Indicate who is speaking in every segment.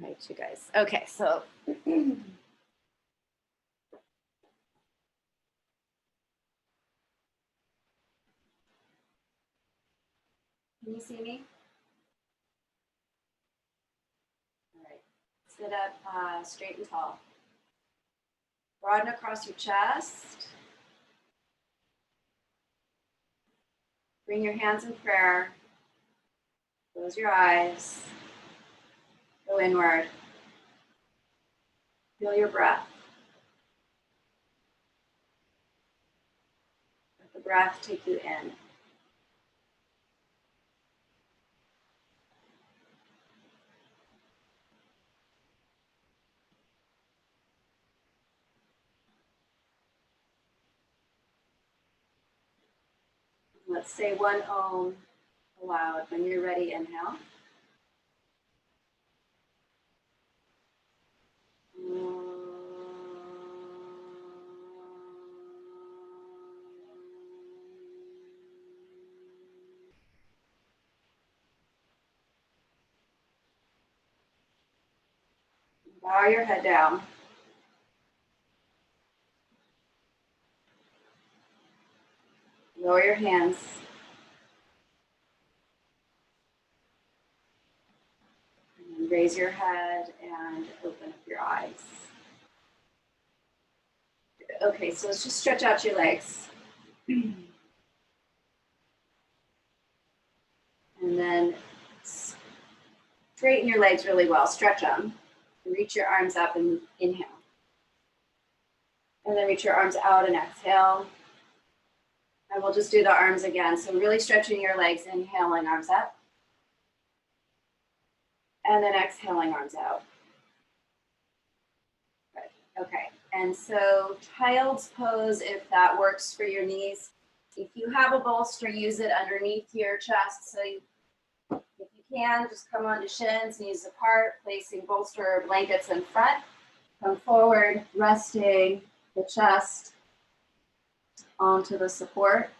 Speaker 1: Right, you guys. Okay, so can you see me? All right, sit up straight and tall. Broaden across your chest. Bring your hands in prayer. Close your eyes. Go inward. Feel your breath. Let the breath take you in. Let's say one Om aloud. When you're ready, inhale. Bow your head down. Lower your hands. And raise your head and open up your eyes. Okay, so let's just stretch out your legs. And then straighten your legs really well. Stretch them. Reach your arms up and inhale. And then reach your arms out and exhale. And we'll just do the arms again. So really stretching your legs, inhaling, arms up. And then exhaling, arms out. Good. Okay. And so child's pose, if that works for your knees. If you have a bolster, use it underneath your chest. So if you can, just come onto shins, knees apart, placing bolster or blankets in front. Come forward, resting the chest onto the support.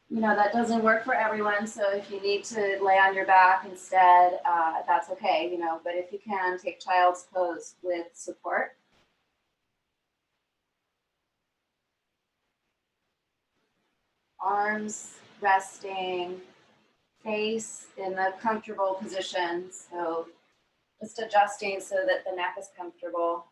Speaker 1: You know, that doesn't work for everyone, so if you need to lay on your back instead, that's okay, you know, but if you can, take child's pose with support. Arms resting, face in the comfortable position, so just adjusting so that the neck is comfortable.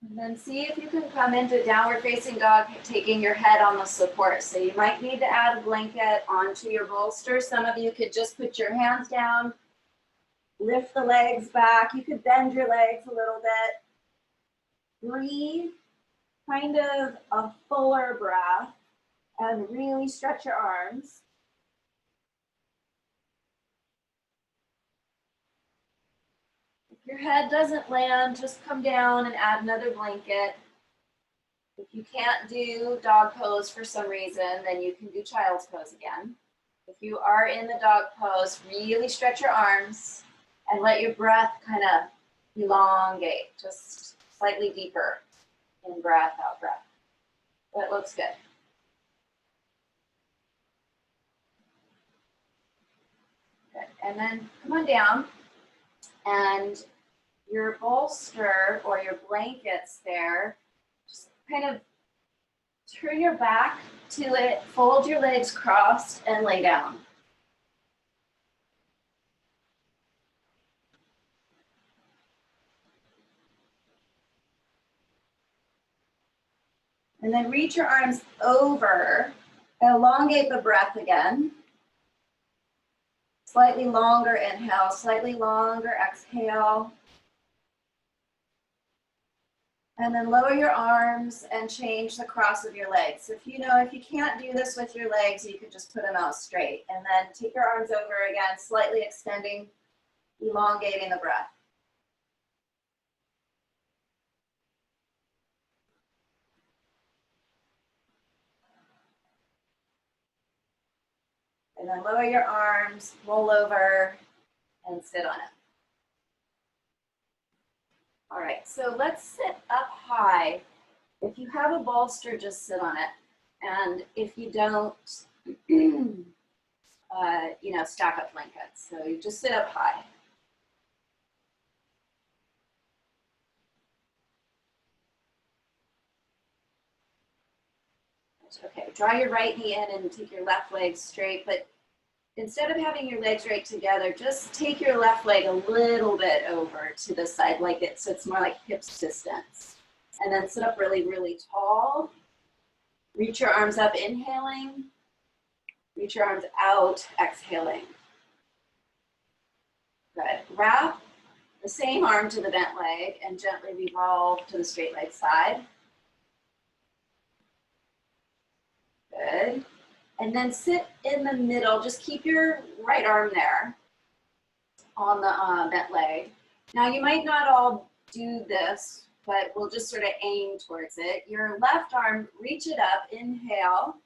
Speaker 1: And then see if you can come into downward facing dog, taking your head on the support. So you might need to add a blanket onto your bolster. Some of you could just put your hands down, lift the legs back. You could bend your legs a little bit. Breathe kind of a fuller breath and really stretch your arms. If your head doesn't land, just come down and add another blanket. If you can't do dog pose for some reason, then you can do child's pose again. If you are in the dog pose, really stretch your arms and let your breath kind of elongate, just slightly deeper. In breath, out breath. That looks good. Good. And then come on down, and your bolster or your blankets there, just kind of turn your back to it, fold your legs crossed, and lay down. And then reach your arms over, elongate the breath again. Slightly longer inhale, slightly longer exhale. And then lower your arms and change the cross of your legs. If you can't do this with your legs, you could just put them out straight. And then take your arms over again, slightly extending, elongating the breath. And then lower your arms, roll over, and sit on it. All right, so let's sit up high. If you have a bolster, just sit on it. And if you don't, stack up blankets. So you just sit up high. Okay, draw your right knee in and take your left leg straight, but instead of having your legs right together, just take your left leg a little bit over to the side so it's more like hips distance. And then sit up really, really tall. Reach your arms up, inhaling. Reach your arms out, exhaling. Good. Wrap the same arm to the bent leg and gently revolve to the straight leg side. Good. And then sit in the middle. Just keep your right arm there on the bent leg. Now you might not all do this, but we'll just sort of aim towards it. Your left arm, reach it up, inhale,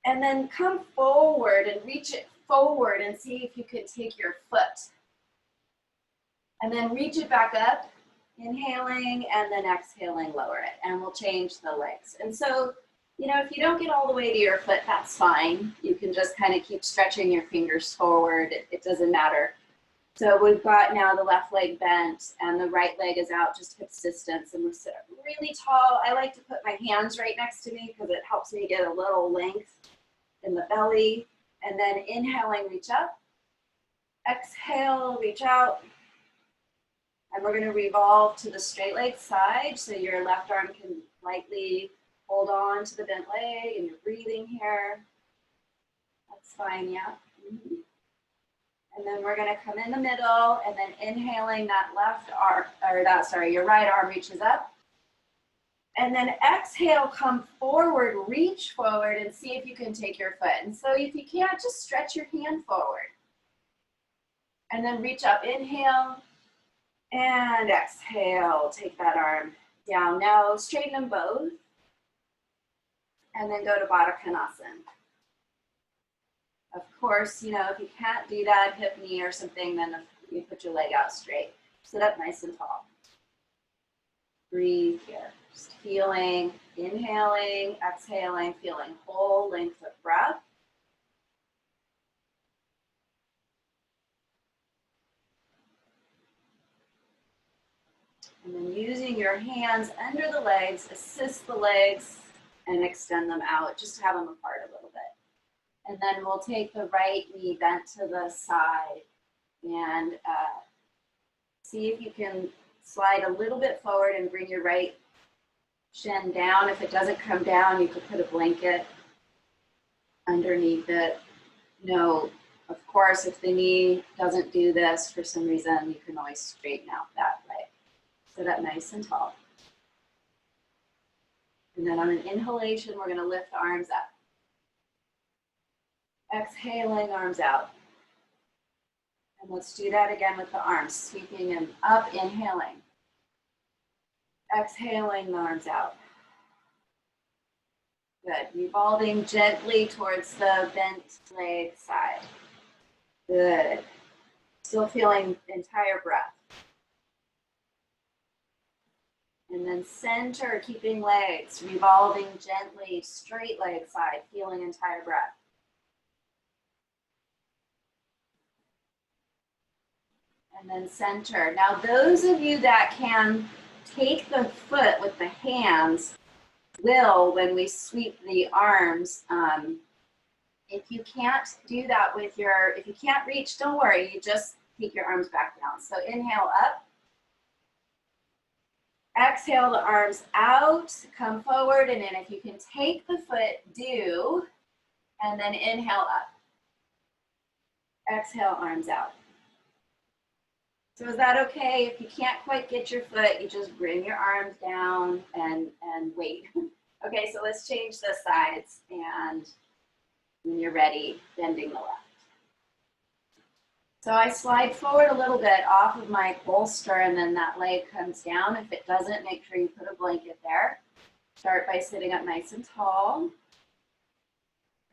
Speaker 1: and then come forward and reach it forward and see if you can take your foot. And then reach it back up, inhaling, and then exhaling, lower it. And we'll change the legs. And so, if you don't get all the way to your foot, that's fine. You can just kind of keep stretching your fingers forward. It doesn't matter. So we've got now the left leg bent and the right leg is out, just hip distance, and we're sitting really tall. I like to put my hands right next to me because it helps me get a little length in the belly. And then inhaling, reach up. Exhale, reach out. And we're going to revolve to the straight leg side, so your left arm can lightly hold on to the bent leg, and you're breathing here. That's fine, yeah. Mm-hmm. And then we're gonna come in the middle, and then inhaling that your right arm reaches up. And then exhale, come forward, reach forward, and see if you can take your foot. And so if you can't, just stretch your hand forward. And then reach up, inhale, and exhale, take that arm down. Now straighten them both. And then go to Baddha Konasana. Of course, if you can't do that, hip knee or something, then you put your leg out straight. Sit up nice and tall. Breathe here. Just feeling, inhaling, exhaling, feeling whole length of breath. And then using your hands under the legs, assist the legs and extend them out. Just have them apart a little bit. And then we'll take the right knee bent to the side and see if you can slide a little bit forward and bring your right shin down. If it doesn't come down, you could put a blanket underneath it. No, of course, if the knee doesn't do this for some reason, you can always straighten out that leg. Sit up nice and tall. And then on an inhalation, we're going to lift the arms up. Exhaling, arms out. And let's do that again with the arms, sweeping them up, inhaling. Exhaling, the arms out. Good. Revolving gently towards the bent leg side. Good. Still feeling entire breath. And then center, keeping legs, revolving gently, straight leg side, feeling entire breath. And then center. Now, those of you that can take the foot with the hands will when we sweep the arms. If you can't do that if you can't reach, don't worry, you just take your arms back down. So inhale up. Exhale the arms out, come forward, and then if you can take the foot, do, and then inhale up. Exhale, arms out. So is that okay? If you can't quite get your foot, you just bring your arms down and wait. Okay, so let's change the sides, and when you're ready, bending the left. So I slide forward a little bit off of my bolster, and then that leg comes down. If it doesn't, make sure you put a blanket there. Start by sitting up nice and tall.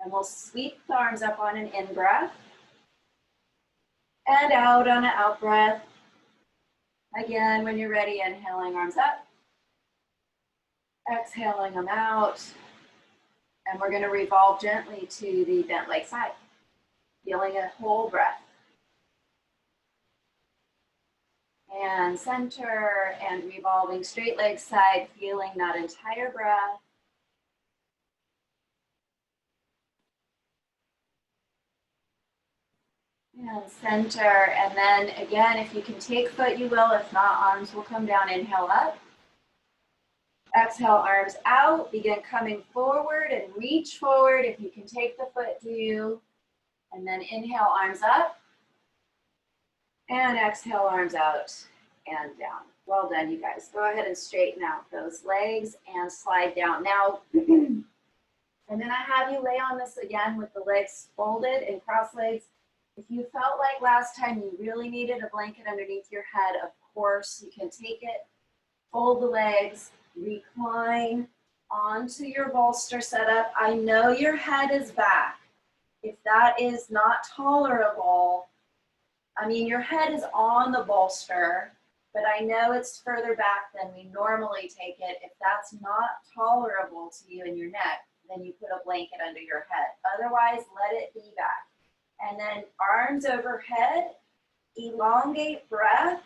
Speaker 1: And we'll sweep the arms up on an in-breath. And out on an out-breath. Again, when you're ready, inhaling arms up. Exhaling them out. And we're going to revolve gently to the bent leg side. Feeling a whole breath. And center and revolving straight leg side, feeling that entire breath. And center, and then again, if you can take foot, you will. If not, arms will come down. Inhale up. Exhale, arms out. Begin coming forward and reach forward. If you can take the foot, do. And then inhale, arms up. And exhale, arms out and down. Well done, you guys. Go ahead and straighten out those legs and slide down. Now, and then I have you lay on this again with the legs folded and cross legs. If you felt like last time you really needed a blanket underneath your head, of course, you can take it, fold the legs, recline onto your bolster setup. I know your head is back. If that is not tolerable, I mean, your head is on the bolster, but I know it's further back than we normally take it. If that's not tolerable to you in your neck, then you put a blanket under your head. Otherwise, let it be back. And then arms overhead, elongate breath.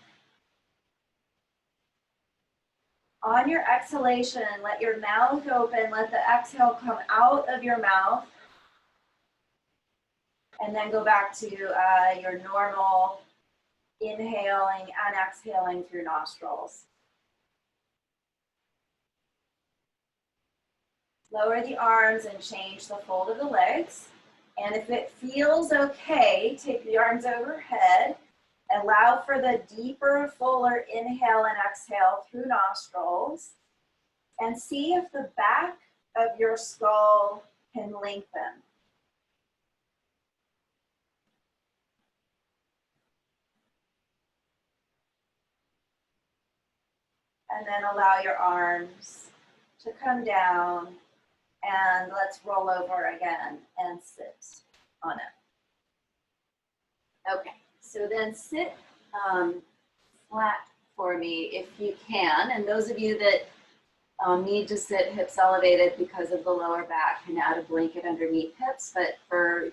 Speaker 1: On your exhalation, let your mouth open, let the exhale come out of your mouth. And then go back to your normal inhaling and exhaling through nostrils. Lower the arms and change the fold of the legs. And if it feels okay, take the arms overhead. Allow for the deeper, fuller inhale and exhale through nostrils. And see if the back of your skull can lengthen. And then allow your arms to come down, and let's roll over again and sit on it. Okay, so then sit flat for me if you can. And those of you that need to sit hips elevated because of the lower back, can add a blanket underneath hips. But for,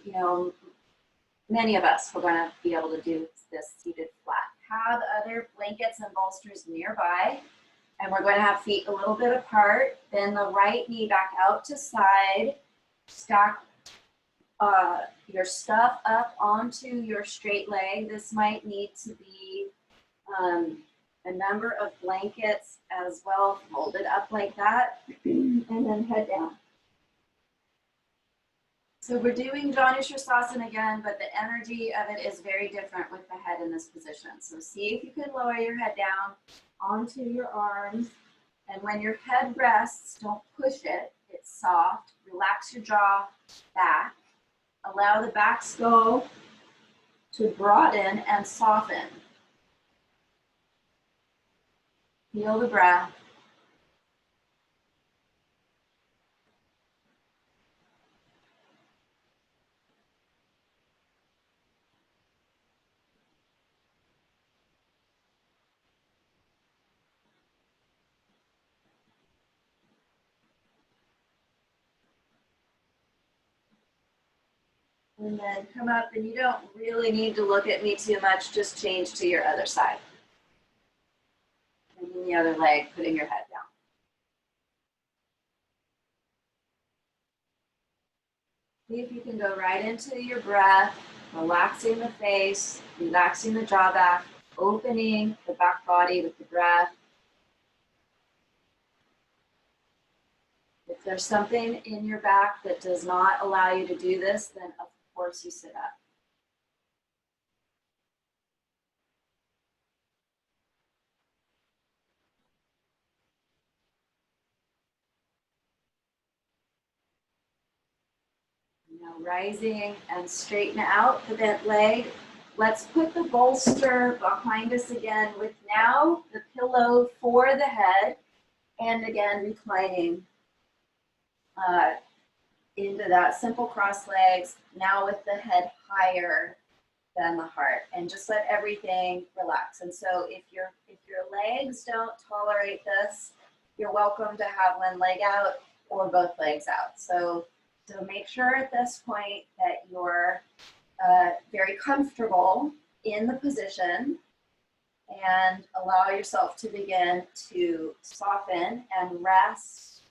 Speaker 1: many of us, we're going to be able to do this seated flat. Have other blankets and bolsters nearby. And we're going to have feet a little bit apart. Bend the right knee back out to side. Stack your stuff up onto your straight leg. This might need to be a number of blankets as well, folded up like that, and then head down. So we're doing Janu Sirsasana again, but the energy of it is very different with the head in this position. So see if you can lower your head down onto your arms. And when your head rests, don't push it. It's soft. Relax your jaw back. Allow the back skull to broaden and soften. Feel the breath. And then come up, and you don't really need to look at me too much, just change to your other side. And then the other leg, putting your head down. See if you can go right into your breath, relaxing the face, relaxing the jaw back, opening the back body with the breath. If there's something in your back that does not allow you to do this, then of course you sit up. Now rising and straighten out the bent leg. Let's put the bolster behind us again with now the pillow for the head, and again reclining into that simple cross legs, now with the head higher than the heart, and just let everything relax. And so if your legs don't tolerate this, you're welcome to have one leg out or both legs out. So make sure at this point that you're very comfortable in the position, and allow yourself to begin to soften and rest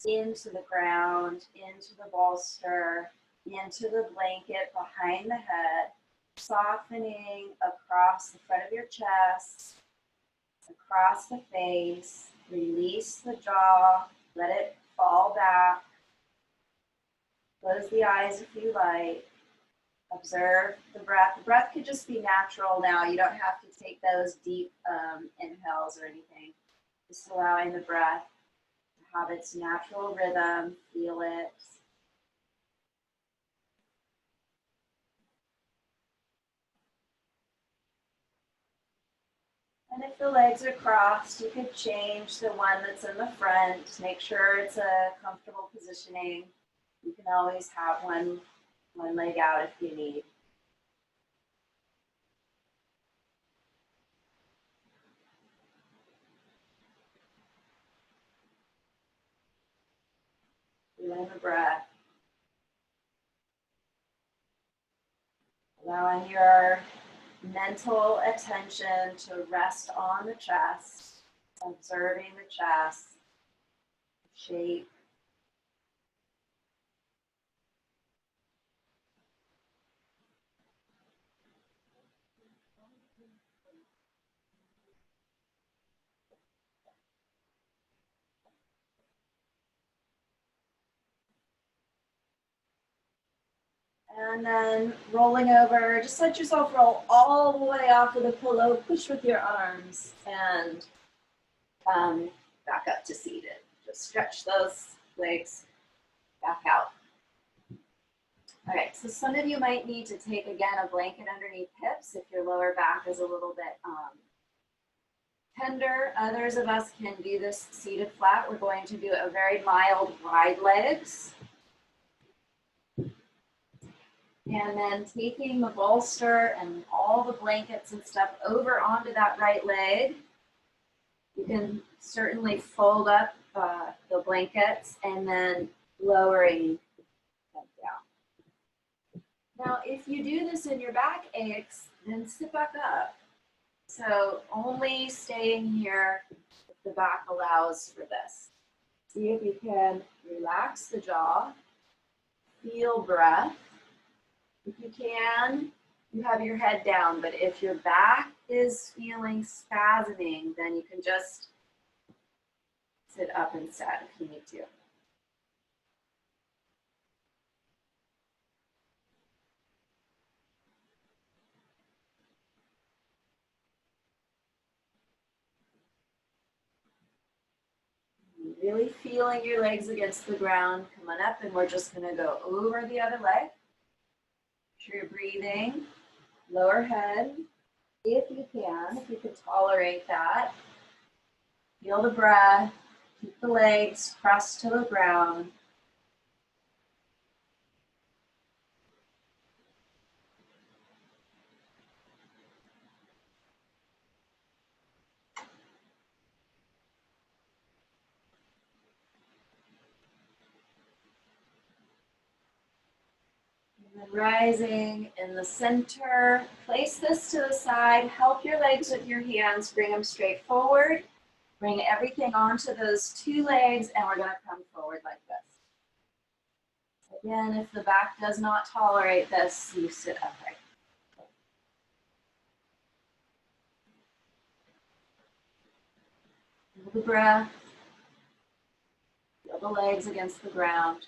Speaker 1: into the ground, into the bolster, into the blanket behind the head, softening across the front of your chest, across the face. Release the jaw, let it fall back. Close the eyes if you like. Observe the breath. The breath could just be natural now. You don't have to take those deep inhales or anything. Just allowing the breath to have its natural rhythm. Feel it. And if the legs are crossed, you could change the one that's in the front. Make sure it's a comfortable positioning. You can always have one leg out if you need. Feeling the breath. Allowing your mental attention to rest on the chest, observing the chest, shape. And then rolling over, just let yourself roll all the way off of the pillow, push with your arms, and back up to seated. Just stretch those legs back out. All right, so some of you might need to take, again, a blanket underneath hips if your lower back is a little bit tender. Others of us can do this seated flat. We're going to do a very mild wide legs. And then taking the bolster and all the blankets and stuff over onto that right leg. You can certainly fold up the blankets and then lowering them down. Now, if you do this and your back aches, then sit back up. So only staying here if the back allows for this. See if you can relax the jaw, feel breath. If you can, you have your head down, but if your back is feeling spasming, then you can just sit up instead if you need to. Really feeling your legs against the ground. Come on up, and we're just going to go over the other leg. Make sure you're breathing. Lower head, if you can tolerate that. Feel the breath. Keep the legs pressed to the ground. And then rising in the center. Place this to the side. Help your legs with your hands. Bring them straight forward. Bring everything onto those two legs, and we're going to come forward like this. Again, if the back does not tolerate this, you sit upright. Feel the breath. Feel the legs against the ground.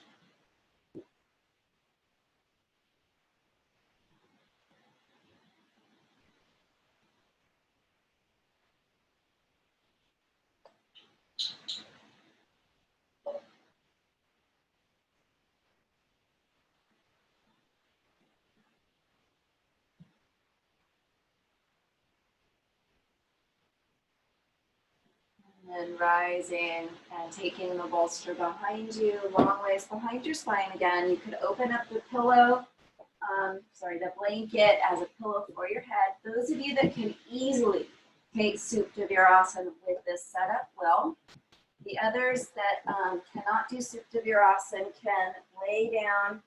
Speaker 1: And rising and taking the bolster behind you, long ways behind your spine again. You could open up the pillow, the blanket as a pillow for your head. Those of you that can easily take Supta Virasana with this setup will. The others that cannot do Supta Virasana can lay down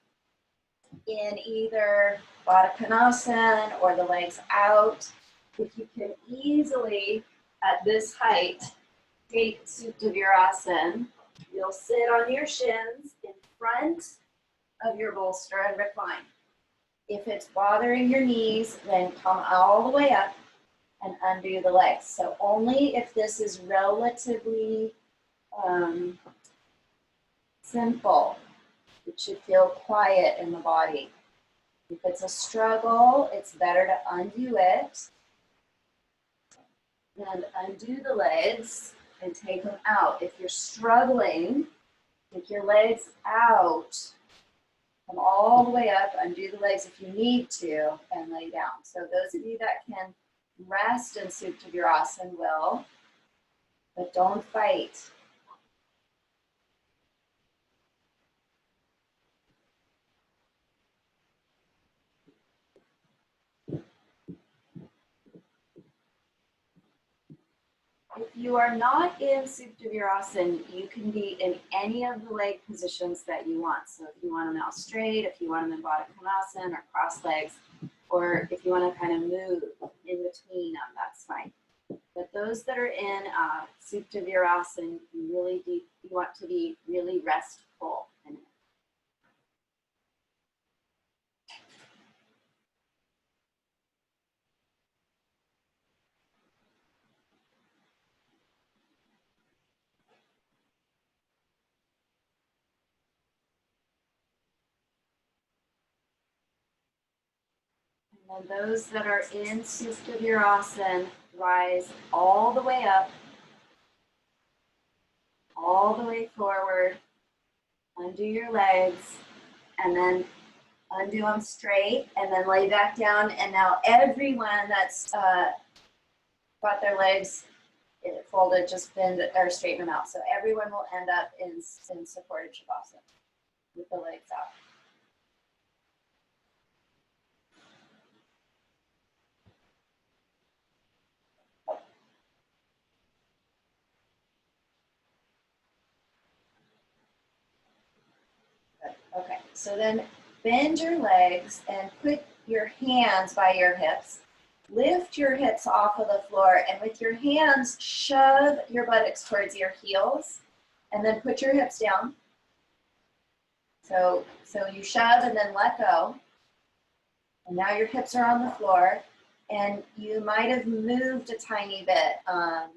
Speaker 1: in either Baddha Konasana or the legs out. If you can easily, at this height, take Supta Virasana, you'll sit on your shins in front of your bolster and recline. If it's bothering your knees, then come all the way up and undo the legs. So only if this is relatively simple, it should feel quiet in the body. If it's a struggle, it's better to undo it and undo the legs and take them out. If you're struggling, take your legs out, come all the way up, undo the legs if you need to, and lay down. So those of you that can rest in Supta Virasana will, but don't fight. If you are not in Supta Virasana, you can be in any of the leg positions that you want. So if you want them out straight, if you want them in Baddha Konasana or cross legs, or if you want to kind of move in between them, that's fine. But those that are in Supta Virasana, you want to be really restful in it. And then those that are in Supta Virasana, rise all the way up, all the way forward, undo your legs, and then undo them straight, and then lay back down. And now everyone that's got their legs folded, just bend or straighten them out. So everyone will end up in supported Shavasana with the legs out. Okay, so then bend your legs and put your hands by your hips. Lift your hips off of the floor, and with your hands, shove your buttocks towards your heels, and then put your hips down. So you shove and then let go. And now your hips are on the floor, and you might have moved a tiny bit off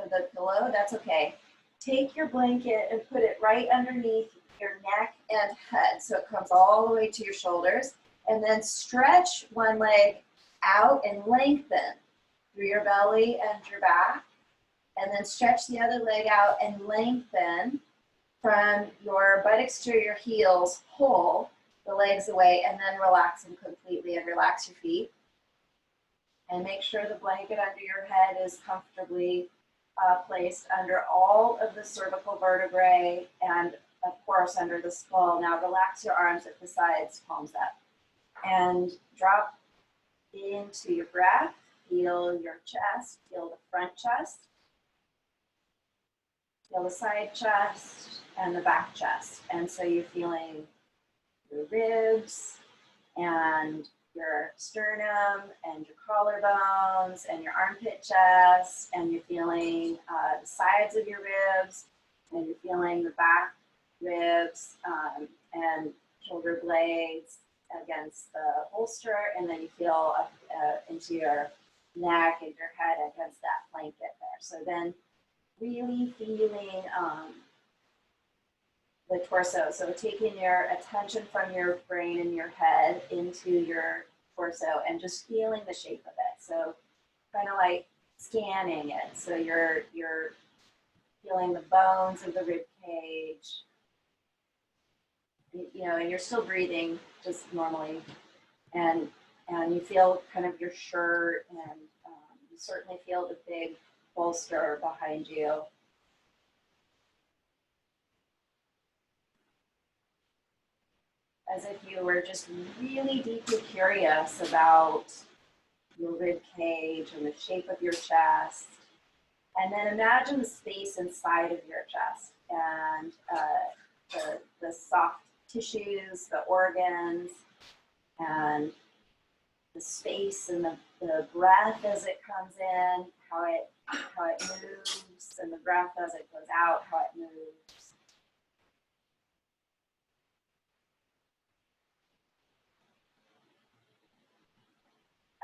Speaker 1: of the pillow. That's okay. Take your blanket and put it right underneath your neck and head, so it comes all the way to your shoulders, and then stretch one leg out and lengthen through your belly and your back, and then stretch the other leg out and lengthen from your buttocks to your heels. Pull the legs away, and then relax them completely, and relax your feet, and make sure the blanket under your head is comfortably placed under all of the cervical vertebrae and of course under the skull. Now relax your arms at the sides, palms up, and drop into your breath. Feel your chest, feel the front chest, feel the side chest and the back chest. And so you're feeling your ribs and your sternum and your collarbones and your armpit chest, and you're feeling the sides of your ribs, and you're feeling the back ribs and shoulder blades against the holster, and then you feel up into your neck and your head against that blanket there. So then really feeling the torso. So taking your attention from your brain and your head into your torso and just feeling the shape of it. So kind of like scanning it. So you're feeling the bones of the rib cage, you know, and you're still breathing just normally, and you feel kind of your shirt, and you certainly feel the big bolster behind you. As if you were just really deeply curious about your rib cage and the shape of your chest. And then imagine the space inside of your chest and the soft tissues, the organs, and the space and the breath as it comes in, how it moves, and the breath as it goes out, how it moves.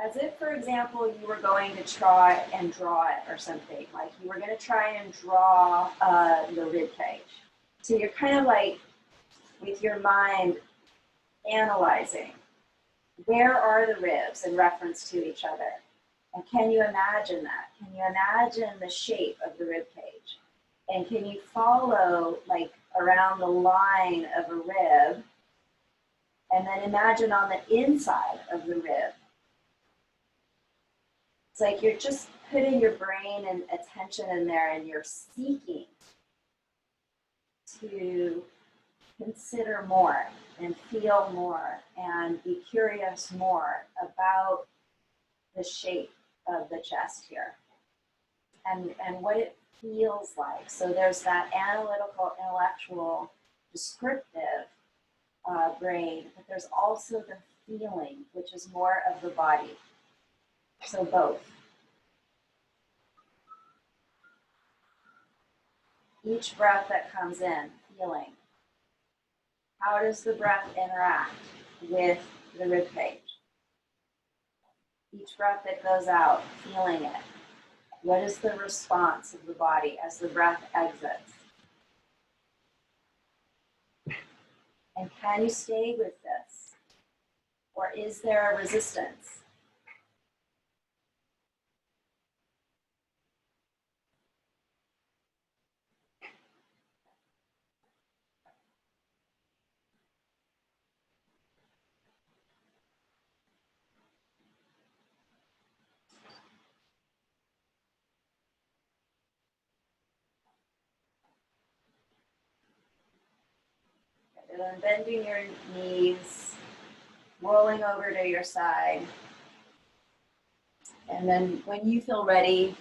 Speaker 1: As if, for example, you were going to try and draw it or something, like you were going to try and draw the rib cage. So you're kind of like, with your mind, analyzing, where are the ribs in reference to each other? And can you imagine that? Can you imagine the shape of the rib cage? And can you follow, like, around the line of a rib, and then imagine on the inside of the rib? It's like you're just putting your brain and attention in there, and you're seeking to consider more and feel more and be curious more about the shape of the chest here and what it feels like. So there's that analytical, intellectual, descriptive brain, but there's also the feeling, which is more of the body. So both. Each breath that comes in, feeling. How does the breath interact with the rib cage? Each breath that goes out, feeling it. What is the response of the body as the breath exits? And can you stay with this? Or is there a resistance? And then bending your knees, rolling over to your side. And then when you feel ready,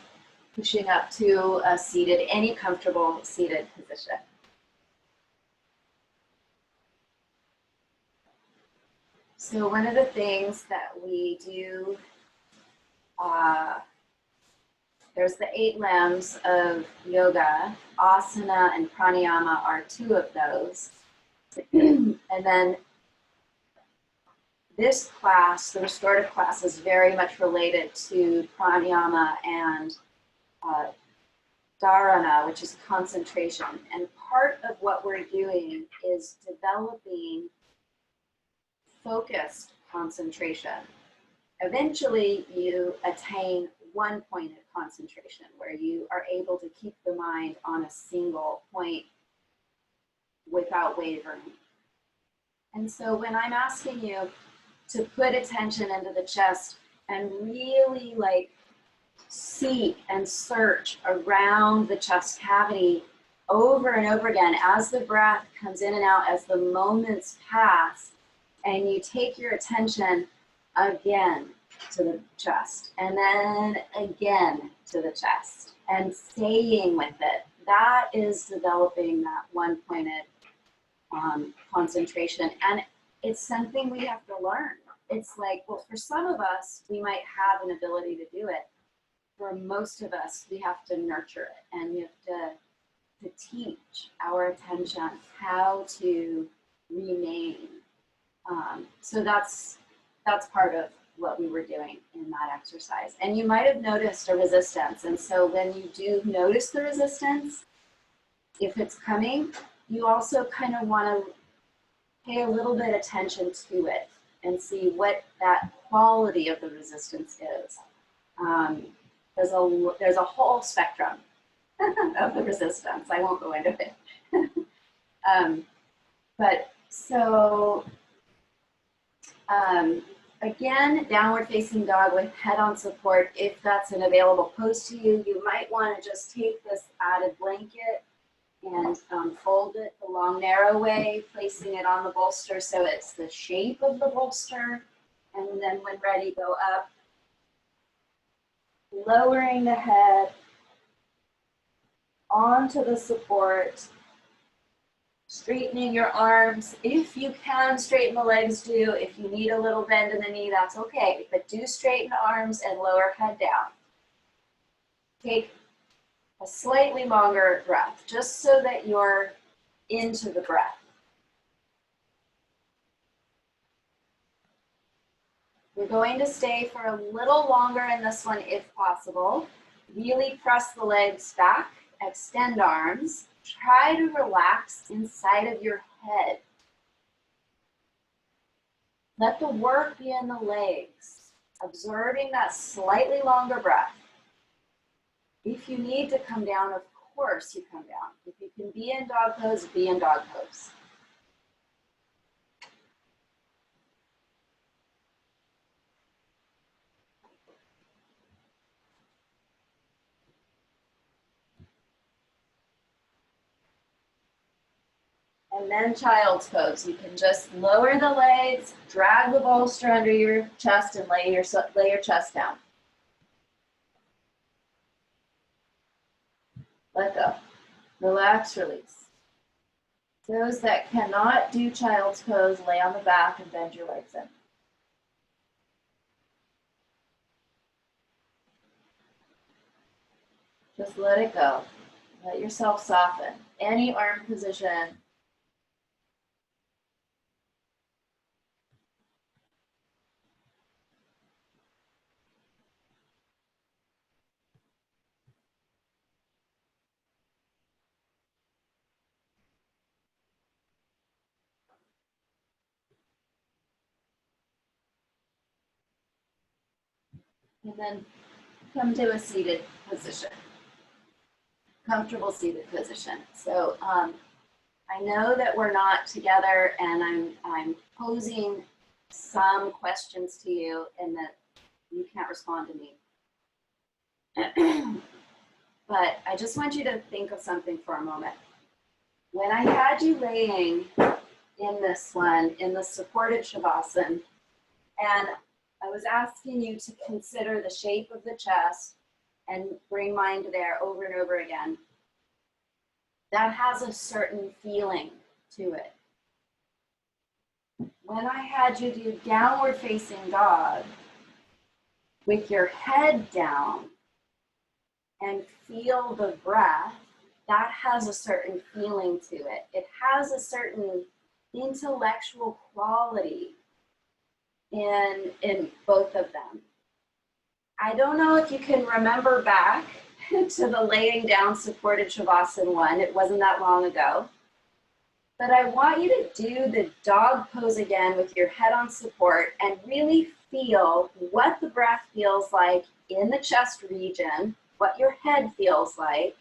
Speaker 1: pushing up to a seated, any comfortable seated position. So one of the things that we do, there's the 8 limbs of yoga. Asana and pranayama are 2 of those. And then this class, the restorative class, is very much related to pranayama and dharana, which is concentration. And part of what we're doing is developing focused concentration. Eventually, you attain one point of concentration where you are able to keep the mind on a single point without wavering. And so when I'm asking you to put attention into the chest and really like seek and search around the chest cavity over and over again as the breath comes in and out, as the moments pass, and you take your attention again to the chest and then again to the chest and staying with it, that is developing that one-pointed concentration. And it's something we have to learn. It's like, well, for some of us, we might have an ability to do it. For most of us, we have to nurture it, and we have to teach our attention how to remain. So that's part of what we were doing in that exercise. And you might have noticed a resistance. And so when you do notice the resistance, if it's coming, you also kind of want to pay a little bit attention to it and see what that quality of the resistance is. There's a whole spectrum of the resistance. I won't go into it. But so Again, downward facing dog with head on support. If that's an available pose to you, you might want to just take this added blanket and fold it the long, narrow way, placing it on the bolster so it's the shape of the bolster. And then when ready, go up, lowering the head onto the support, straightening your arms. If you can straighten the legs, do. If you need a little bend in the knee, that's okay. But do straighten the arms and lower head down. Take a slightly longer breath, just so that you're into the breath. You're going to stay for a little longer in this one if possible. Really press the legs back, extend arms. Try to relax inside of your head. Let the work be in the legs, observing that slightly longer breath. If you need to come down, of course you come down. If you can be in dog pose, be in dog pose. And then child's pose. You can just lower the legs, drag the bolster under your chest, and lay your chest down. Let go. Relax, release. Those that cannot do child's pose, lay on the back and bend your legs in. Just let it go. Let yourself soften. Any arm position. And then come to a seated position. Comfortable seated position. So I know that we're not together, and I'm posing some questions to you and that you can't respond to me. But I just want you to think of something for a moment. When I had you laying in this one, in the supported Shavasana, and I was asking you to consider the shape of the chest and bring mind there over and over again, that has a certain feeling to it. When I had you do downward facing dog with your head down and feel the breath, that has a certain feeling to it. It has a certain intellectual quality in both of them. I don't know if you can remember back to the laying down supported Shavasana one. It wasn't that long ago. But I want you to do the dog pose again with your head on support and really feel what the breath feels like in the chest region, what your head feels like,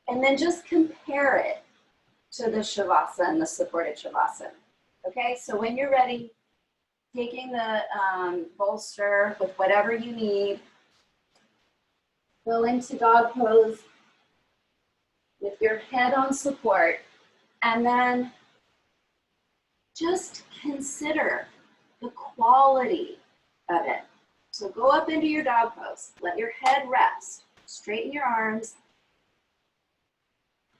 Speaker 1: and then just compare it to the Shavasana, the supported Shavasana. Okay, so when you're ready, taking the bolster with whatever you need, go into dog pose with your head on support, and then just consider the quality of it. So go up into your dog pose, let your head rest, straighten your arms,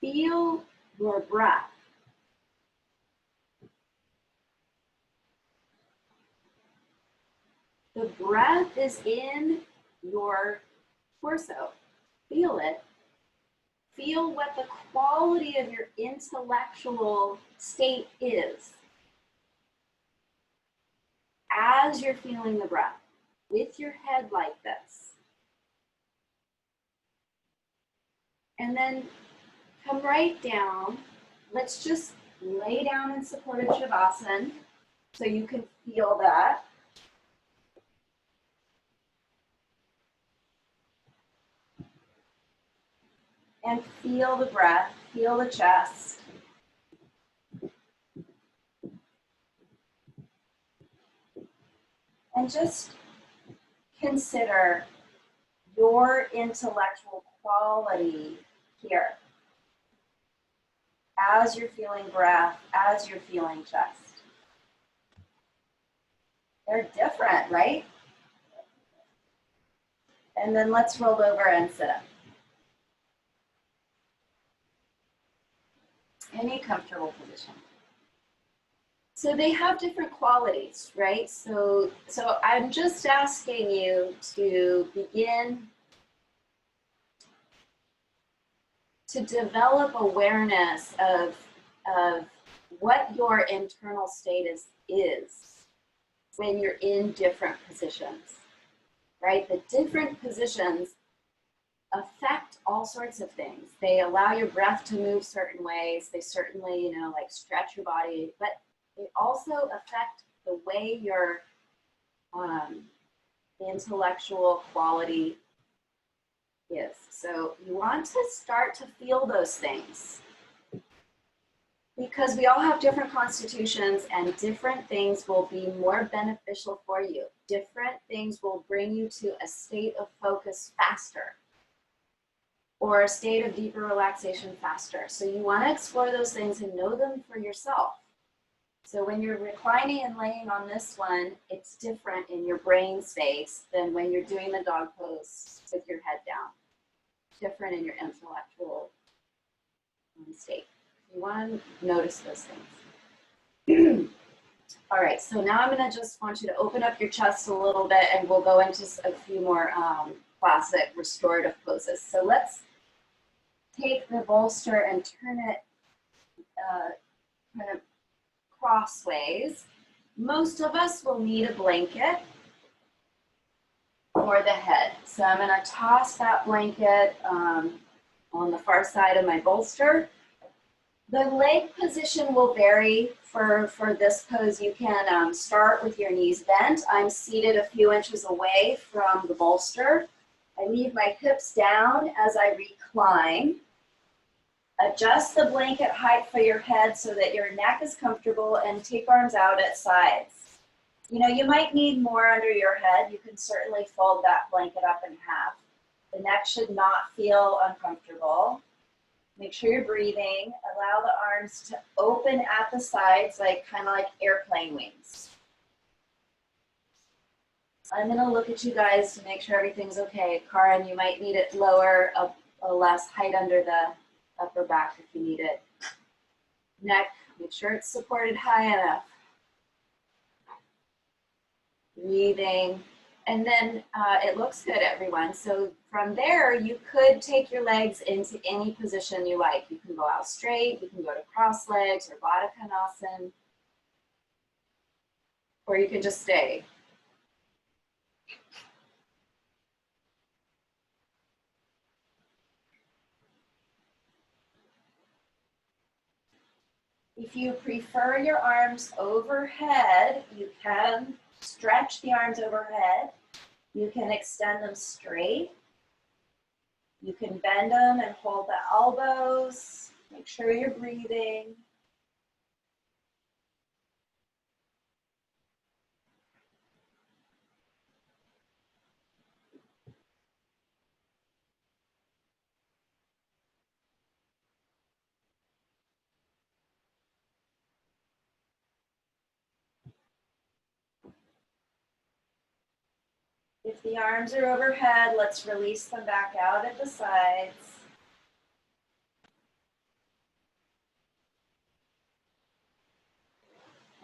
Speaker 1: feel your breath. The breath is in your torso. Feel it. Feel what the quality of your intellectual state is as you're feeling the breath with your head like this. And then come right down. Let's just lay down in supported Shavasana so you can feel that. And feel the breath, feel the chest. And just consider your intellectual quality here as you're feeling breath, as you're feeling chest. They're different, right? And then let's roll over and sit up. Any comfortable position. So they have different qualities, right? So I'm just asking you to begin to develop awareness of what your internal state is when you're in different positions, right? The different positions affect all sorts of things. They allow your breath to move certain ways. They certainly, you know, like stretch your body, but they also affect the way your intellectual quality is. So you want to start to feel those things because we all have different constitutions and different things will be more beneficial for you. Different things will bring you to a state of focus faster or a state of deeper relaxation faster. So you want to explore those things and know them for yourself. So when you're reclining and laying on this one, it's different in your brain space than when you're doing the dog pose with your head down. Different in your intellectual state. You want to notice those things. All right, so now I'm going to just want you to open up your chest a little bit and we'll go into a few more classic restorative poses. So let's take the bolster and turn it kind of crossways. Most of us will need a blanket for the head. So I'm going to toss that blanket on the far side of my bolster. The leg position will vary for this pose. You can start with your knees bent. I'm seated a few inches away from the bolster. I leave my hips down as I recline. Adjust the blanket height for your head so that your neck is comfortable and take arms out at sides. You know, you might need more under your head. You can certainly fold that blanket up in half. The neck should not feel uncomfortable. Make sure you're breathing. Allow the arms to open at the sides, kind of like airplane wings. I'm going to look at you guys to make sure everything's okay. Karin, you might need it lower, a less height under the upper back if you need it. Neck, make sure it's supported high enough. Breathing. And then it looks good, everyone. So from there, you could take your legs into any position you like. You can go out straight, you can go to cross legs or Baddha Konasana, or you can just stay. If you prefer your arms overhead, you can stretch the arms overhead. You can extend them straight. You can bend them and hold the elbows. Make sure you're breathing. If the arms are overhead, let's release them back out at the sides.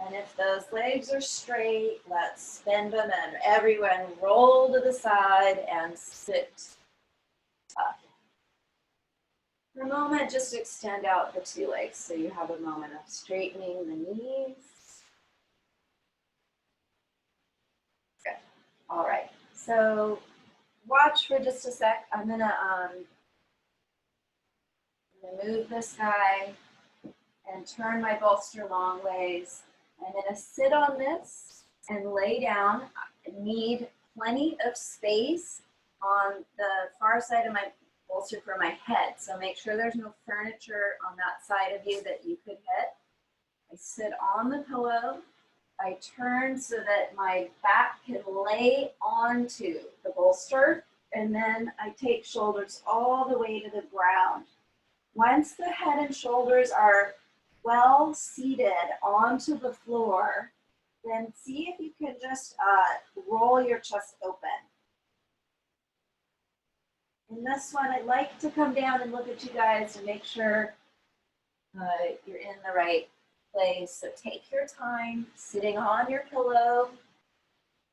Speaker 1: And if those legs are straight, let's bend them and everyone roll to the side and sit up. For a moment, just extend out the two legs so you have a moment of straightening the knees. Good. All right. So watch for just a sec. I'm gonna move this guy and turn my bolster long ways. I'm gonna sit on this and lay down. I need plenty of space on the far side of my bolster for my head. So make sure there's no furniture on that side of you that you could hit. I sit on the pillow I turn so that my back can lay onto the bolster, and then I take shoulders all the way to the ground. Once the head and shoulders are well seated onto the floor, then see if you can just roll your chest open. In this one, I'd like to come down and look at you guys to make sure you're in the right place. So take your time sitting on your pillow.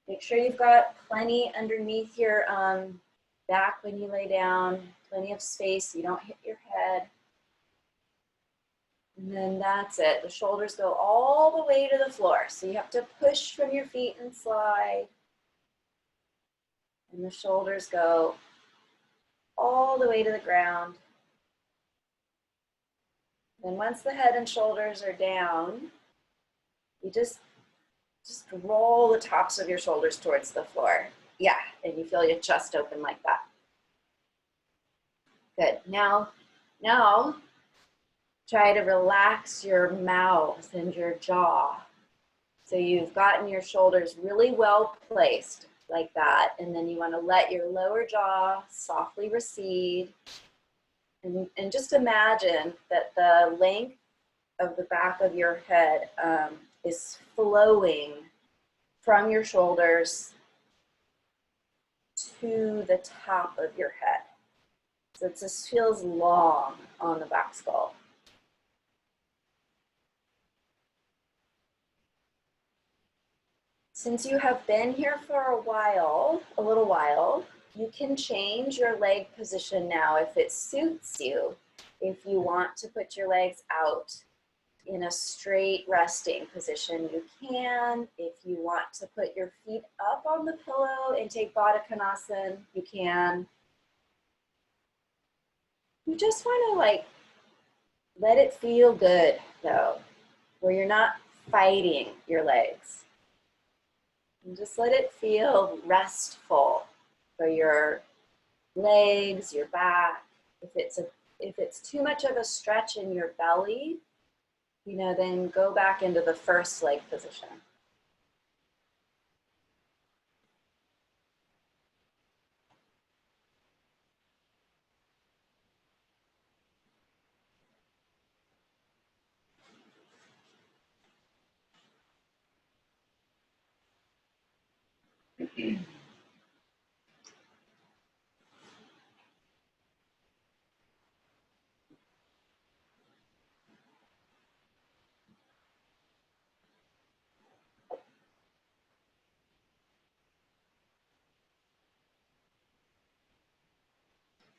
Speaker 1: Make sure you've got plenty underneath your back when you lay down, plenty of space so you don't hit your head. And then that's it. The shoulders go all the way to the floor. So you have to push from your feet and slide. And the shoulders go all the way to the ground. Then once the head and shoulders are down, you just roll the tops of your shoulders towards the floor. Yeah, and you feel your chest open like that. Good. Now try to relax your mouth and your jaw. So you've gotten your shoulders really well placed like that. And then you want to let your lower jaw softly recede. And just imagine that the length of the back of your head is flowing from your shoulders to the top of your head. So it just feels long on the back skull. Since you have been here for a little while, you can change your leg position now if it suits you. If you want to put your legs out in a straight resting position, you can. If you want to put your feet up on the pillow and take Baddha Konasana, you can. You just want to let it feel good though, where you're not fighting your legs. And just let it feel restful for your legs, your back. If it's too much of a stretch in your belly, then go back into the first leg position.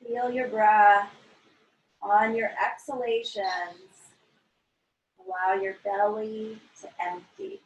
Speaker 1: Feel your breath. On your exhalations, allow your belly to empty.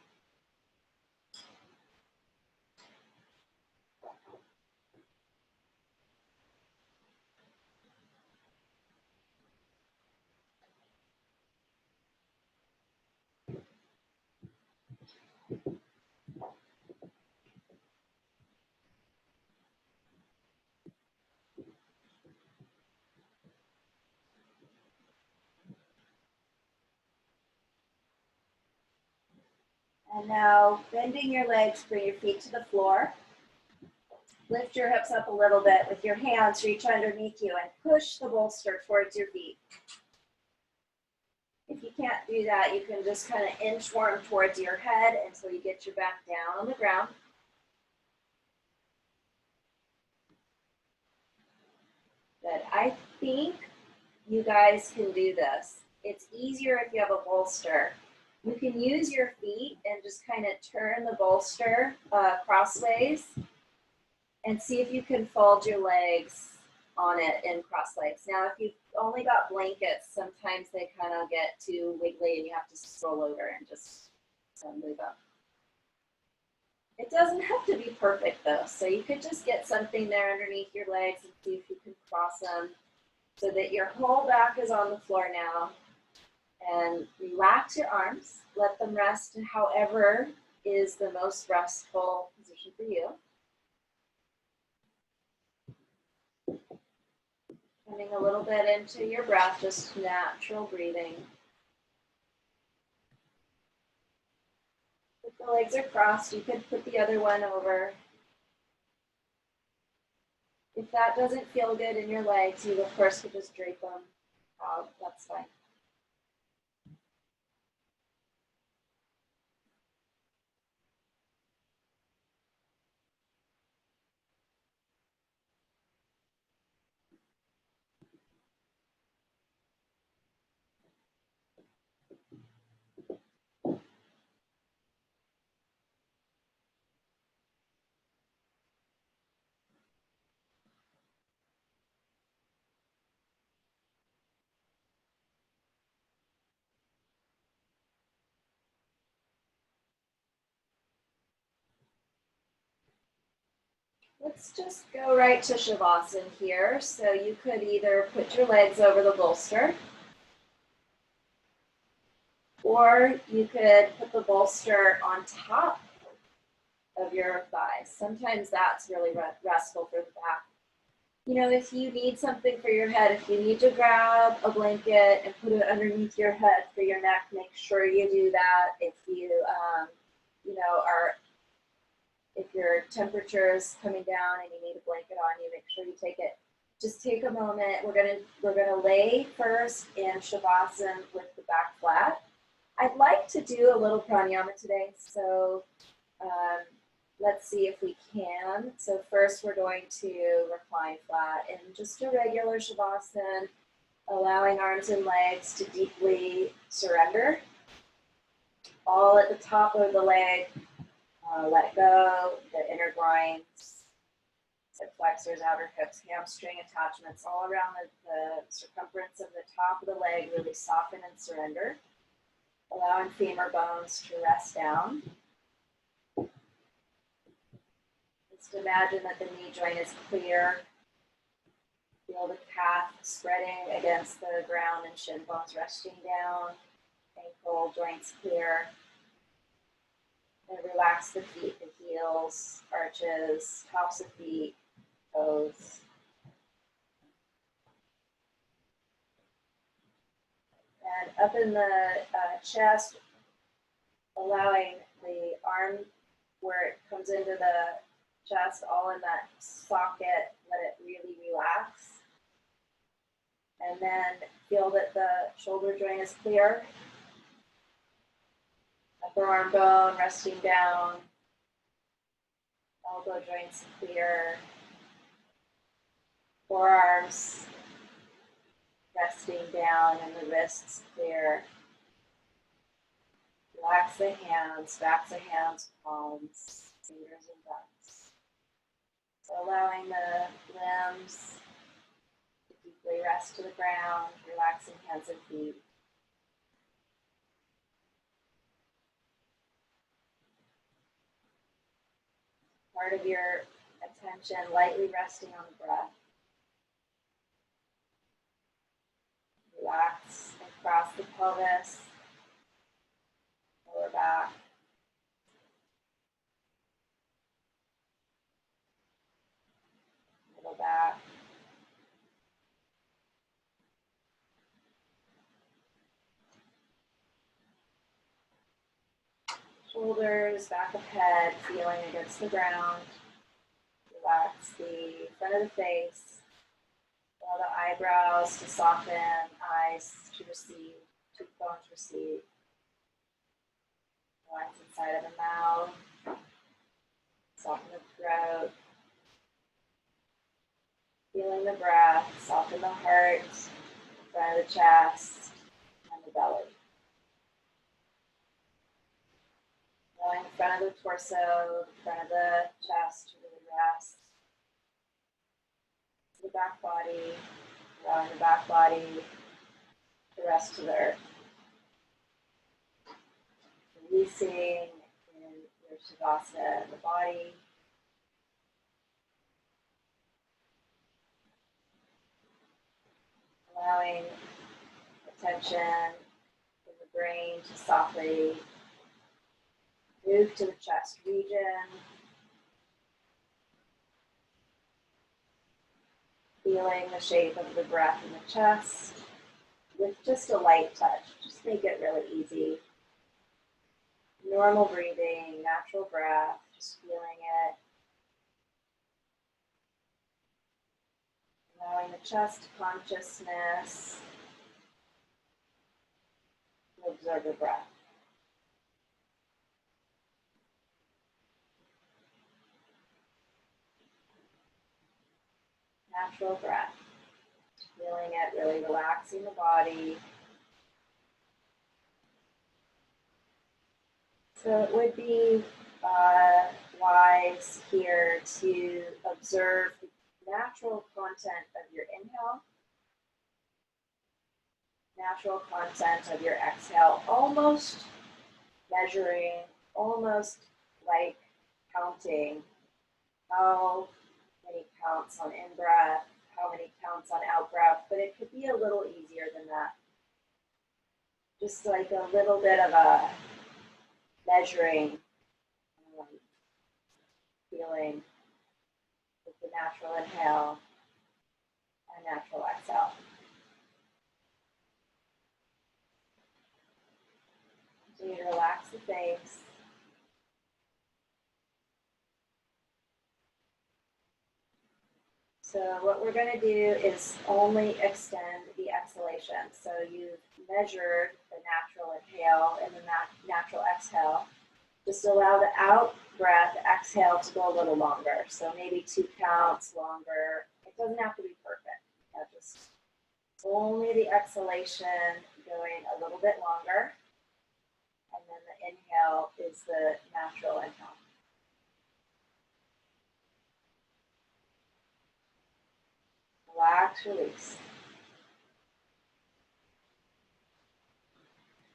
Speaker 1: And now bending your legs, bring your feet to the floor. Lift your hips up a little bit with your hands, reach underneath you and push the bolster towards your feet. If you can't do that, you can just kind of inchworm towards your head until you get your back down on the ground. Good. I think you guys can do this. It's easier if you have a bolster. You can use your feet and just kind of turn the bolster crossways and see if you can fold your legs on it in cross legs. Now, if you've only got blankets, sometimes they kind of get too wiggly and you have to roll over and just move up. It doesn't have to be perfect though, so you could just get something there underneath your legs and see if you can cross them so that your whole back is on the floor now. And relax your arms, let them rest however is the most restful position for you. Coming a little bit into your breath, just natural breathing. The legs are crossed, you could put the other one over. If that doesn't feel good in your legs, you of course could just drape them out, that's fine. Let's just go right to Shavasana here. So you could either put your legs over the bolster, or you could put the bolster on top of your thighs. Sometimes that's really restful for the back. You know, if you need something for your head, if you need to grab a blanket and put it underneath your head for your neck, make sure you do that. If you, you know, if your temperature is coming down and you need a blanket on you, make sure you take it. Just take a moment. We're gonna lay first in Shavasana with the back flat. I'd like to do a little pranayama today, so let's see if we can. So first we're going to recline flat in just a regular Shavasana, allowing arms and legs to deeply surrender. All at the top of the leg, let go, the inner groins, hip flexors, outer hips, hamstring attachments, all around the circumference of the top of the leg, really soften and surrender. Allowing femur bones to rest down. Just imagine that the knee joint is clear. Feel the calf spreading against the ground and shin bones resting down. Ankle joints clear. And relax the feet, the heels, arches, tops of feet, toes. And up in the chest, allowing the arm where it comes into the chest, all in that socket, let it really relax. And then feel that the shoulder joint is clear. Upper arm bone resting down. Elbow joints clear. Forearms resting down and the wrists clear. Relax the hands, backs of hands, palms, fingers and thumbs. So allowing the limbs to deeply rest to the ground, relaxing hands and feet. Part of your attention lightly resting on the breath. Relax and cross the pelvis, lower back. Middle back. Shoulders, back of head, feeling against the ground. Relax the front of the face. Allow the eyebrows to soften, eyes to receive, cheekbones receive. Relax inside of the mouth. Soften the throat. Feeling the breath, soften the heart, front of the chest, and the belly. Allowing the front of the torso, front of the chest to really rest. The back body, allowing the back body to rest to the earth. Releasing in your Shavasana, the body. Allowing attention in the brain to softly move to the chest region. Feeling the shape of the breath in the chest with just a light touch. Just make it really easy. Normal breathing, natural breath, just feeling it. Allowing the chest consciousness to observe the breath. Natural breath. Feeling it, really relaxing the body. So it would be wise here to observe the natural content of your inhale, natural content of your exhale, almost measuring, almost like counting how many counts on in-breath, how many counts on out-breath, but it could be a little easier than that. Just like a little bit of a measuring, feeling with the natural inhale and natural exhale. Continue to relax the face. So what we're going to do is only extend the exhalation. So you've measured the natural inhale and the natural exhale. Just allow the out breath, exhale to go a little longer. So maybe 2 counts longer. It doesn't have to be perfect. Just only the exhalation going a little bit longer. And then the inhale is the natural inhale. Relax, release.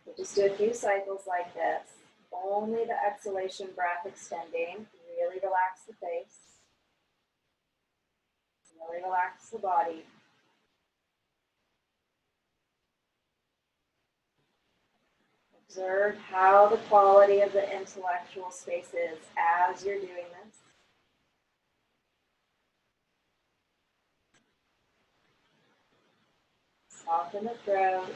Speaker 1: We'll just do a few cycles like this. Only the exhalation breath extending. Really relax the face. Really relax the body. Observe how the quality of the intellectual space is as you're doing this. Soften the throat.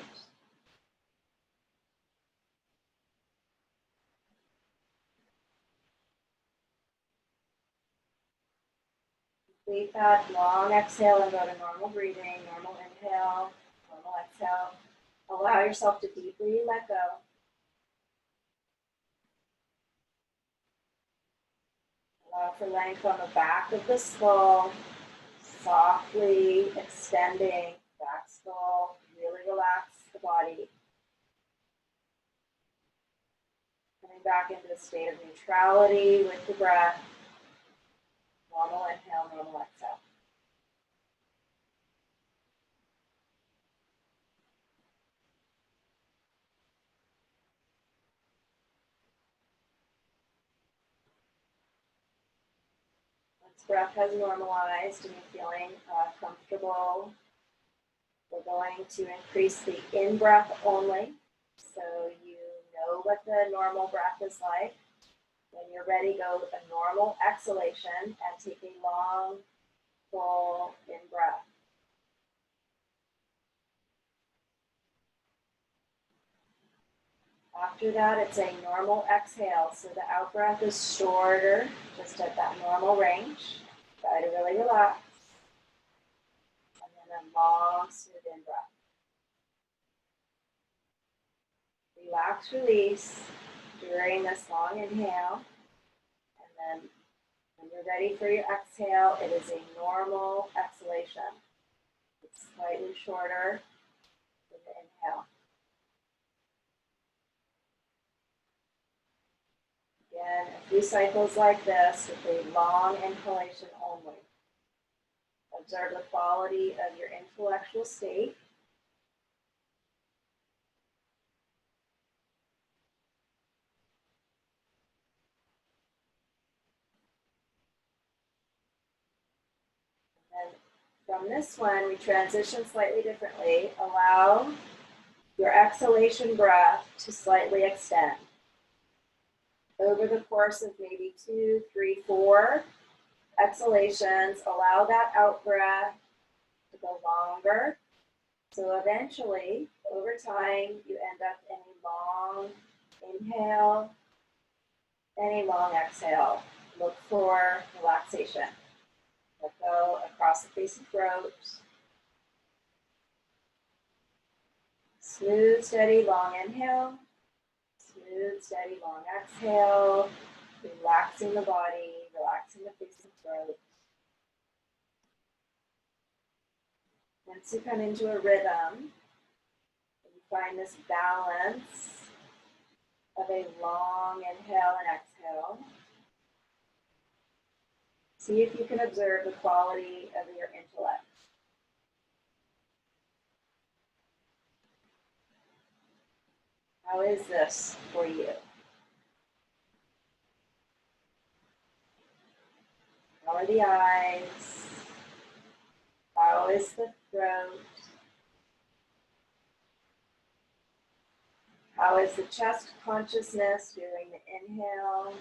Speaker 1: Complete that long exhale and go to normal breathing, normal inhale, normal exhale. Allow yourself to deeply let go. Allow for length on the back of the skull, softly extending back skull, really relax the body. Coming back into a state of neutrality with the breath. Normal inhale, normal exhale. Once breath has normalized and you're feeling comfortable, we're going to increase the in-breath only. So you know what the normal breath is like. When you're ready, go with a normal exhalation and take a long, full in-breath. After that, it's a normal exhale. So the out-breath is shorter, just at that normal range. Try to really relax. And then a long, smooth in-breath. Relax, release during this long inhale. And then when you're ready for your exhale, it is a normal exhalation. It's slightly shorter than the inhale. Again, a few cycles like this with a long inhalation only. Observe the quality of your intellectual state. And from this one, we transition slightly differently. Allow your exhalation breath to slightly extend. Over the course of maybe 2, 3, 4 exhalations, allow that out breath to go longer. So eventually, over time, you end up in a long inhale Any long exhale, look for relaxation. Let go across the face and throat. Smooth, steady, long inhale. Smooth, steady, long exhale. Relaxing the body, relaxing the face and throat. Once you come into a rhythm, you find this balance of a long inhale and exhale. See if you can observe the quality of your intellect. How is this for you? How are the eyes? How is the throat? How is the chest consciousness during the inhale?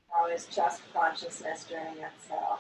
Speaker 1: How is chest consciousness during exhale?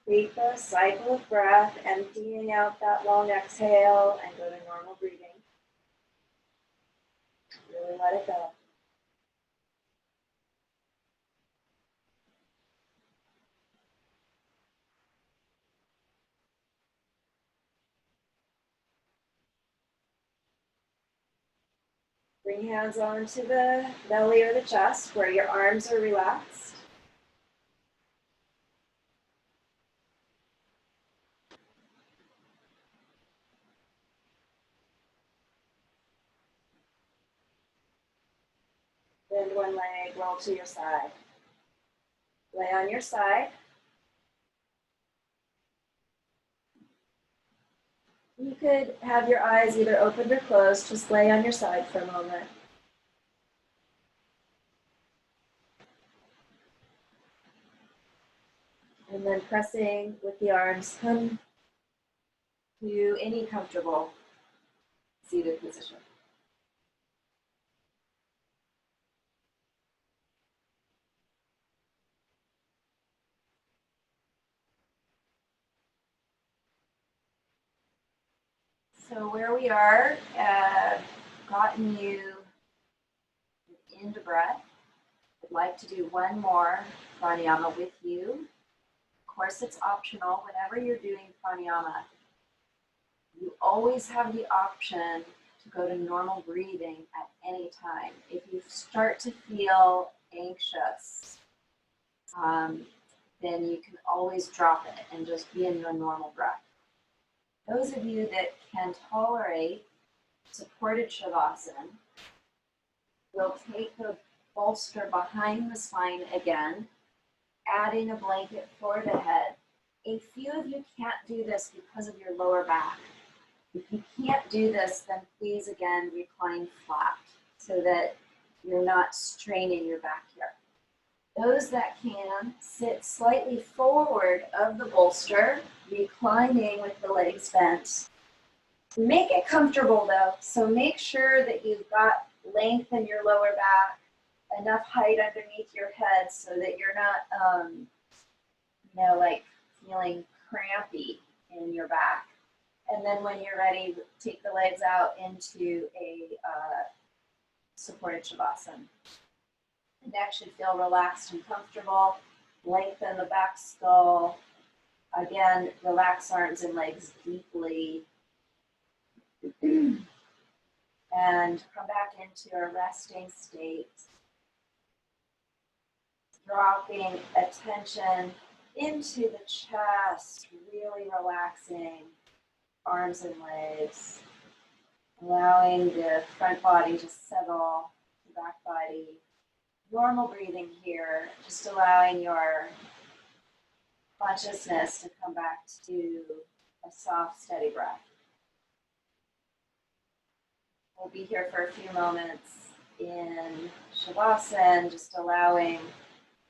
Speaker 1: Complete the cycle of breath, emptying out that long exhale and go to normal breathing. Really let it go. Bring hands onto the belly or the chest where your arms are relaxed. Bend one leg, roll to your side. Lay on your side. You could have your eyes either opened or closed. Just lay on your side for a moment. And then pressing with the arms, come to any comfortable seated position. So where we are, gotten you into breath. I'd like to do one more pranayama with you. Of course, it's optional. Whenever you're doing pranayama, you always have the option to go to normal breathing at any time. If you start to feel anxious, then you can always drop it and just be in your normal breath. Those of you that can tolerate supported shavasana will take the bolster behind the spine again, adding a blanket for the head. A few of you can't do this because of your lower back. If you can't do this, then please again recline flat so that you're not straining your back here. Those that can, sit slightly forward of the bolster, reclining with the legs bent. Make it comfortable though, so make sure that you've got length in your lower back, enough height underneath your head so that you're not, like feeling crampy in your back. And then when you're ready, take the legs out into a supported shavasana. The neck should feel relaxed and comfortable. Lengthen the back skull. Again, relax arms and legs deeply. And come back into a resting state. Dropping attention into the chest, really relaxing arms and legs. Allowing the front body to settle, the back body. Normal breathing here, just allowing your consciousness to come back to a soft, steady breath. We'll be here for a few moments. in Shavasana, just allowing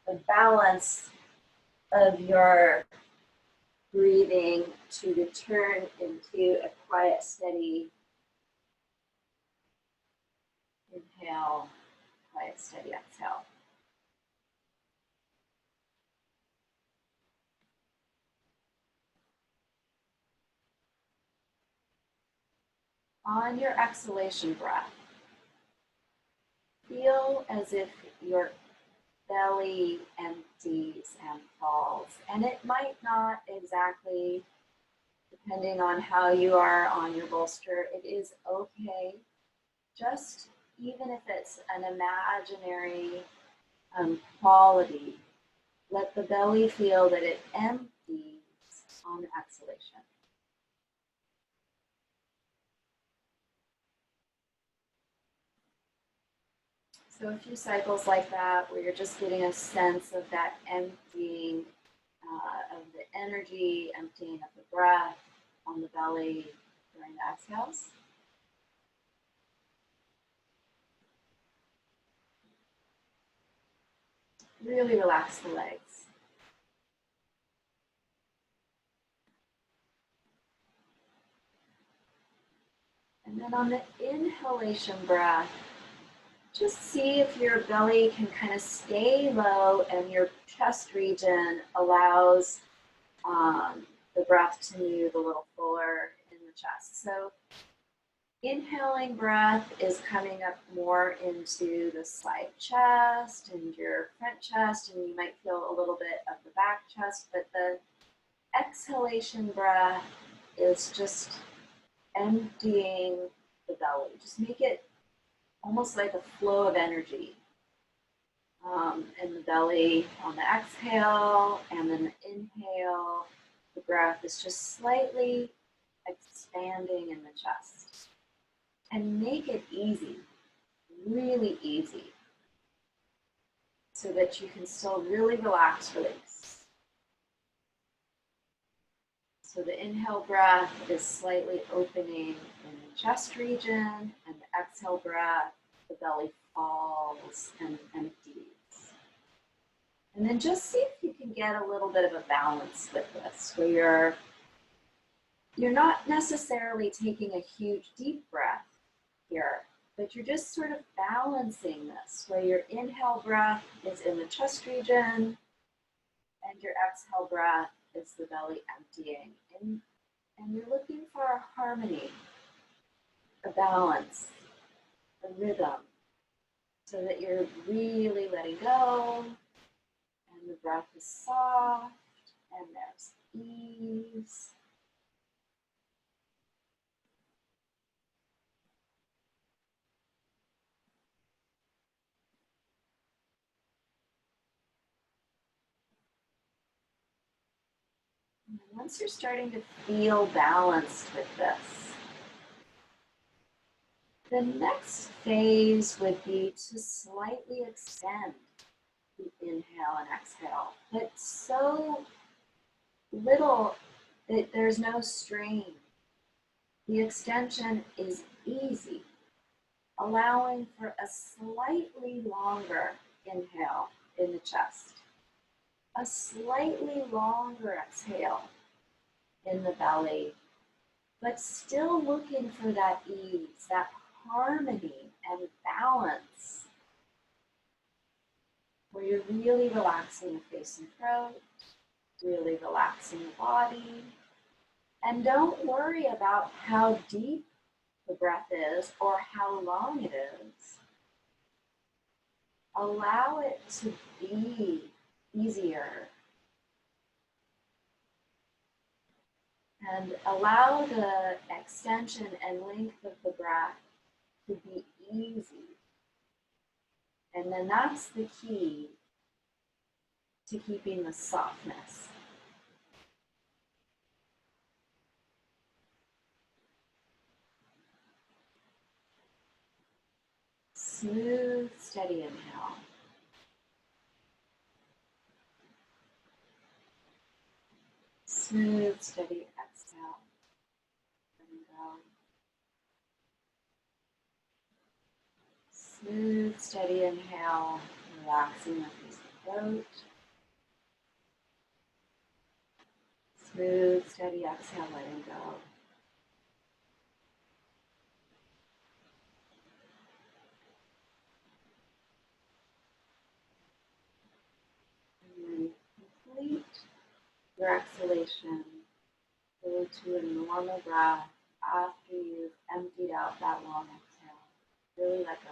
Speaker 1: the balance of your breathing to return into a quiet, steady inhale, quiet, steady exhale. On your exhalation breath, feel as if your belly empties and falls. And it might not exactly, depending on how you are on your bolster, it is okay. Just even if it's an imaginary quality, let the belly feel that it empties on exhalation. So a few cycles like that, where you're just getting a sense of that emptying of the energy, emptying of the breath on the belly during the exhales. Really relax the legs. And then on the inhalation breath, just see if your belly can kind of stay low and your chest region allows the breath to move a little fuller in the chest. So inhaling breath is coming up more into the side chest and your front chest, and you might feel a little bit of the back chest, but the exhalation breath is just emptying the belly. Just make it almost like a flow of energy in the belly on the exhale, and then the inhale, the breath is just slightly expanding in the chest. And make it easy, really easy, so that you can still really relax, release. So the inhale breath is slightly opening in the chest region, and the exhale breath, the belly falls and empties. And then just see if you can get a little bit of a balance with this, where you're not necessarily taking a huge deep breath here, but you're just sort of balancing this, where your inhale breath is in the chest region and your exhale breath is the belly emptying. And you're looking for a harmony, a balance, a rhythm, so that you're really letting go and the breath is soft and there's ease. And once you're starting to feel balanced with this, the next phase would be to slightly extend the inhale and exhale, but so little that there's no strain. The extension is easy, allowing for a slightly longer inhale in the chest, a slightly longer exhale in the belly, but still looking for that ease, that harmony and balance, where you're really relaxing the face and throat, really relaxing the body. And don't worry about how deep the breath is or how long it is. Allow it to be easier. And allow the extension and length of the breath to be easy. And then that's the key to keeping the softness. Smooth, steady inhale. Smooth, steady exhale. Letting go. Smooth, Smooth, steady inhale, relaxing the face of the throat. Smooth, steady exhale, letting go. And then complete your exhalation. Go to a normal breath after you've emptied out that long exhale. Really let go.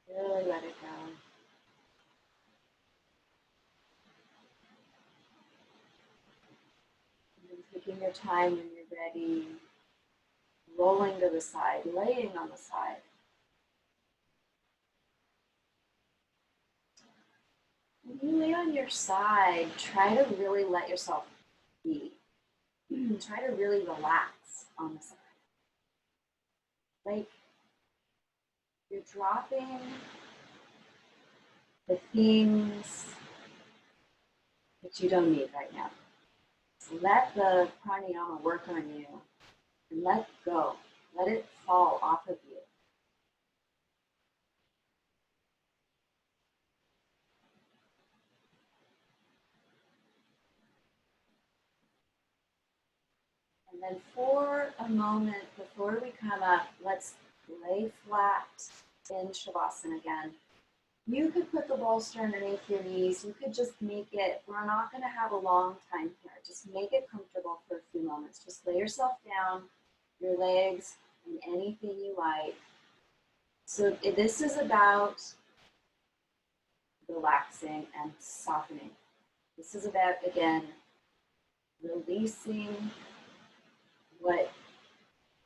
Speaker 1: Really let it go. And then taking your time when you're ready, rolling to the side, laying on the side. When you lay on your side, try to really let yourself be. Try to really relax on the side. Like you're dropping the things that you don't need right now. So let the pranayama work on you and let go. Let it fall off of you. And then for a moment before we come up, let's lay flat in Shavasana again. You could put the bolster underneath your knees. You could just make it, we're not going to have a long time here. Just make it comfortable for a few moments. Just lay yourself down, your legs, and anything you like. So this is about relaxing and softening. This is about, again, releasing what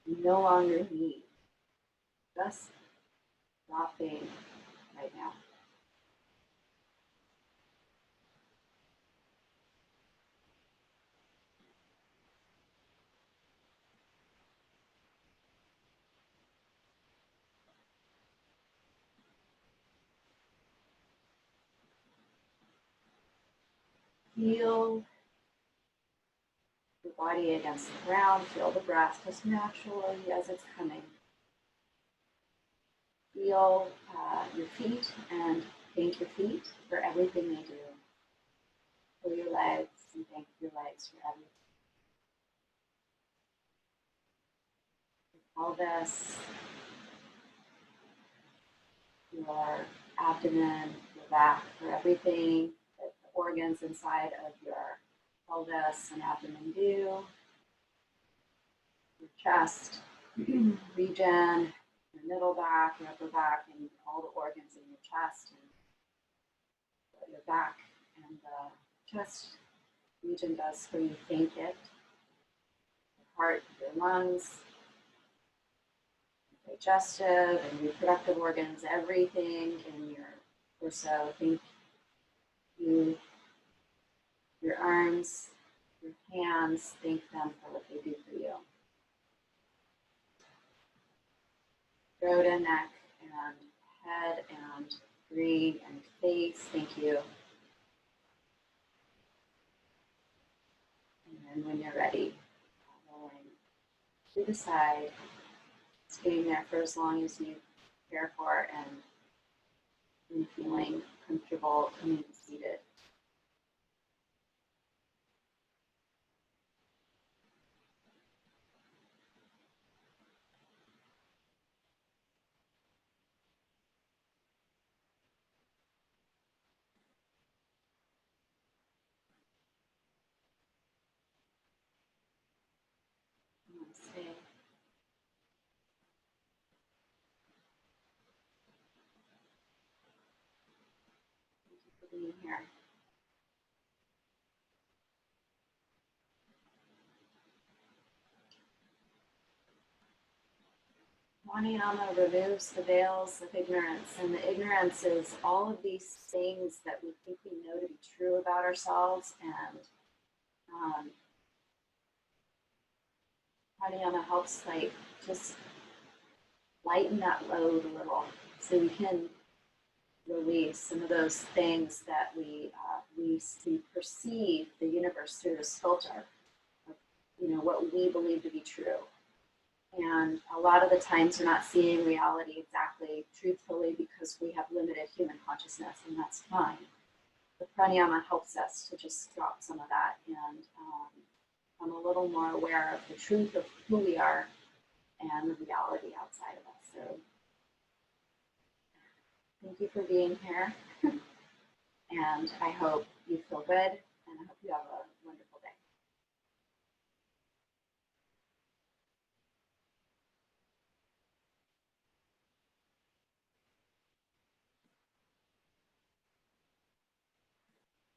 Speaker 1: you no longer need. Just dropping right now. Feel your body against the ground. Feel the breath just naturally as it's coming. Feel your feet and thank your feet for everything they do. Feel your legs and thank your legs for everything. Your pelvis, your abdomen, your back, for everything that the organs inside of your pelvis and abdomen do. Your chest region, your middle back, your upper back, and all the organs in your chest and your back and the chest region does for you. Thank it. Your heart, your lungs, digestive and reproductive organs, everything in your torso. Thank you. Your arms, your hands, thank them for what they do for you. Throat and neck and head and brain and face, thank you. And then when you're ready, rolling to the side, staying there for as long as you care for and feeling comfortable coming seated. Namaste. Thank you for being here. Pranayama removes the veils of ignorance, and the ignorance is all of these things that we think we know to be true about ourselves, and pranayama helps just lighten that load a little, so we can release some of those things that we perceive the universe through this filter of what we believe to be true. And a lot of the times we're not seeing reality exactly truthfully because we have limited human consciousness, and that's fine. The pranayama helps us to just drop some of that and become a little more aware of the truth of who we are and the reality outside of us. So thank you for being here. And I hope you feel good, and I hope you have a